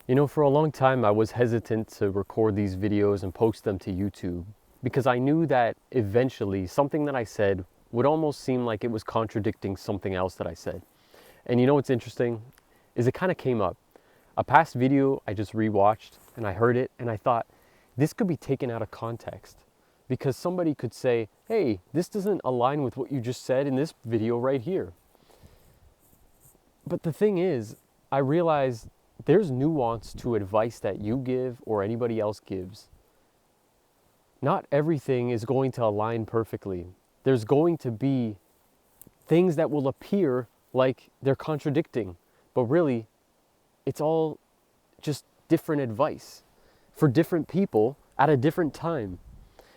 You know, for a long time, I was hesitant to record these videos and post them to YouTube because I knew that eventually something that I said would almost seem like it was contradicting something else that I said. And you know what's interesting is it kind of came up. A past video I just rewatched and I heard it and I thought this could be taken out of context because somebody could say, hey, this doesn't align with what you just said in this video right here. But the thing is, I realized there's nuance to advice that you give or anybody else gives. Not everything is going to align perfectly. There's going to be things that will appear like they're contradicting, but really, it's all just different advice for different people at a different time.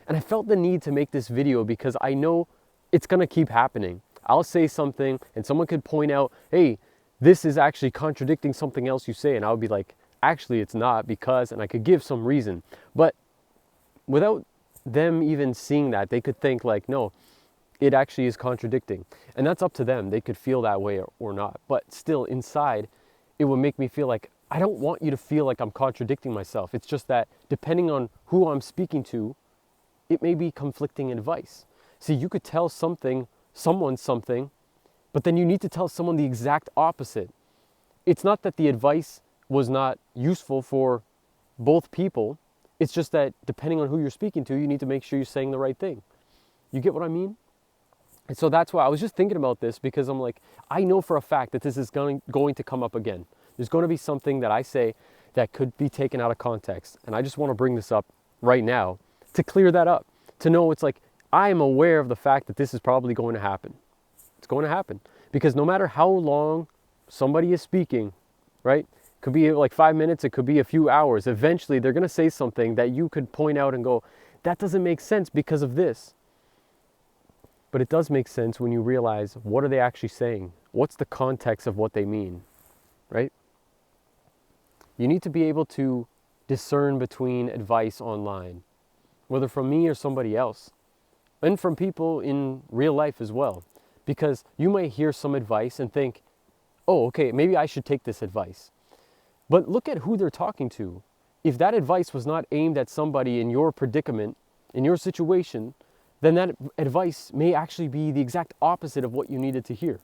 And I felt the need to make this video because I know it's gonna keep happening. I'll say something and someone could point out, hey, this is actually contradicting something else you say. And I would be like, actually it's not because, and I could give some reason. But without them even seeing that, they could think like, no, it actually is contradicting. And that's up to them. They could feel that way or not. But still inside, it would make me feel like, I don't want you to feel like I'm contradicting myself. It's just that depending on who I'm speaking to, it may be conflicting advice. See, you could tell someone something, but then you need to tell someone the exact opposite. It's not that the advice was not useful for both people. It's just that depending on who you're speaking to, you need to make sure you're saying the right thing. You get what I mean? And so that's why I was just thinking about this because I'm like, I know for a fact that this is going to come up again. There's going to be something that I say that could be taken out of context. And I just want to bring this up right now to clear that up, to know it's like, I am aware of the fact that this is probably going to happen. It's going to happen because no matter how long somebody is speaking, right? It could be like 5 minutes, it could be a few hours. Eventually, they're going to say something that you could point out and go, that doesn't make sense because of this. But it does make sense when you realize what are they actually saying? What's the context of what they mean, right? You need to be able to discern between advice online, whether from me or somebody else, and from people in real life as well. Because you might hear some advice and think, oh, okay, maybe I should take this advice. But look at who they're talking to. If that advice was not aimed at somebody in your predicament, in your situation, then that advice may actually be the exact opposite of what you needed to hear.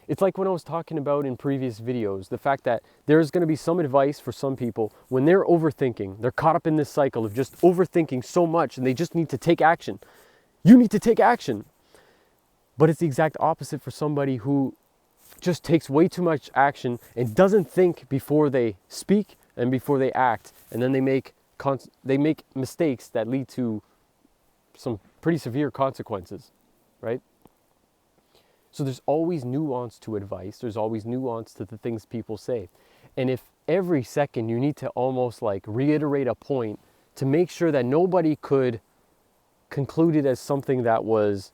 It's like when I was talking about in previous videos, the fact that there's going to be some advice for some people when they're overthinking, they're caught up in this cycle of just overthinking so much and they just need to take action. You need to take action. But it's the exact opposite for somebody who just takes way too much action and doesn't think before they speak and before they act. And then they make mistakes that lead to some pretty severe consequences, right? So there's always nuance to advice. There's always nuance to the things people say. And if every second you need to almost like reiterate a point to make sure that nobody could conclude it as something that was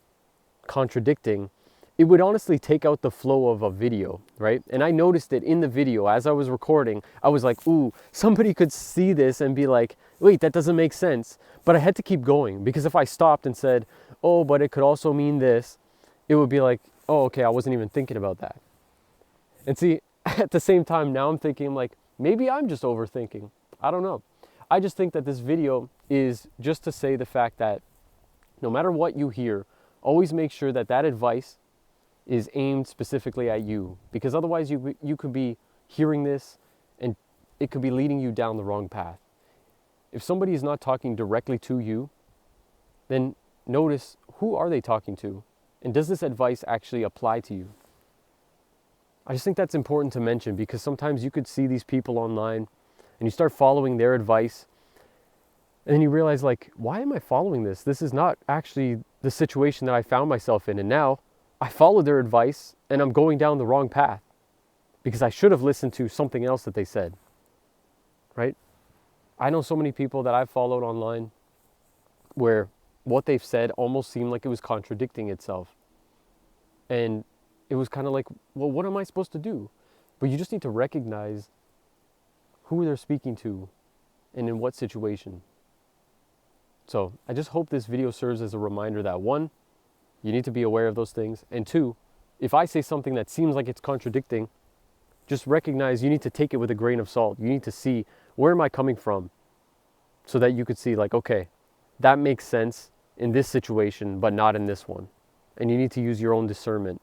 contradicting, it would honestly take out the flow of a video, right? And I noticed it in the video as I was recording. I was like, ooh, somebody could see this and be like, wait, that doesn't make sense. But I had to keep going because if I stopped and said, oh, but it could also mean this, it would be like, oh, okay, I wasn't even thinking about that. And see, at the same time, now I'm thinking like, maybe I'm just overthinking. I don't know. I just think that this video is just to say the fact that no matter what you hear, always make sure that that advice is aimed specifically at you, because otherwise you could be hearing this and it could be leading you down the wrong path. If somebody is not talking directly to you, then notice who are they talking to, and does this advice actually apply to you? I just think that's important to mention because sometimes you could see these people online and you start following their advice and then you realize like, why am I following this? This is not actually the situation that I found myself in, and now I followed their advice and I'm going down the wrong path because I should have listened to something else that they said, right? I know so many people that I've followed online where what they've said almost seemed like it was contradicting itself. And it was kind of like, well, what am I supposed to do? But you just need to recognize who they're speaking to and in what situation. So I just hope this video serves as a reminder that one, you need to be aware of those things. And two, if I say something that seems like it's contradicting, Just recognize you need to take it with a grain of salt. You need to see, where am I coming from? So that you could see like, okay, that makes sense in this situation, but not in this one. And you need to use your own discernment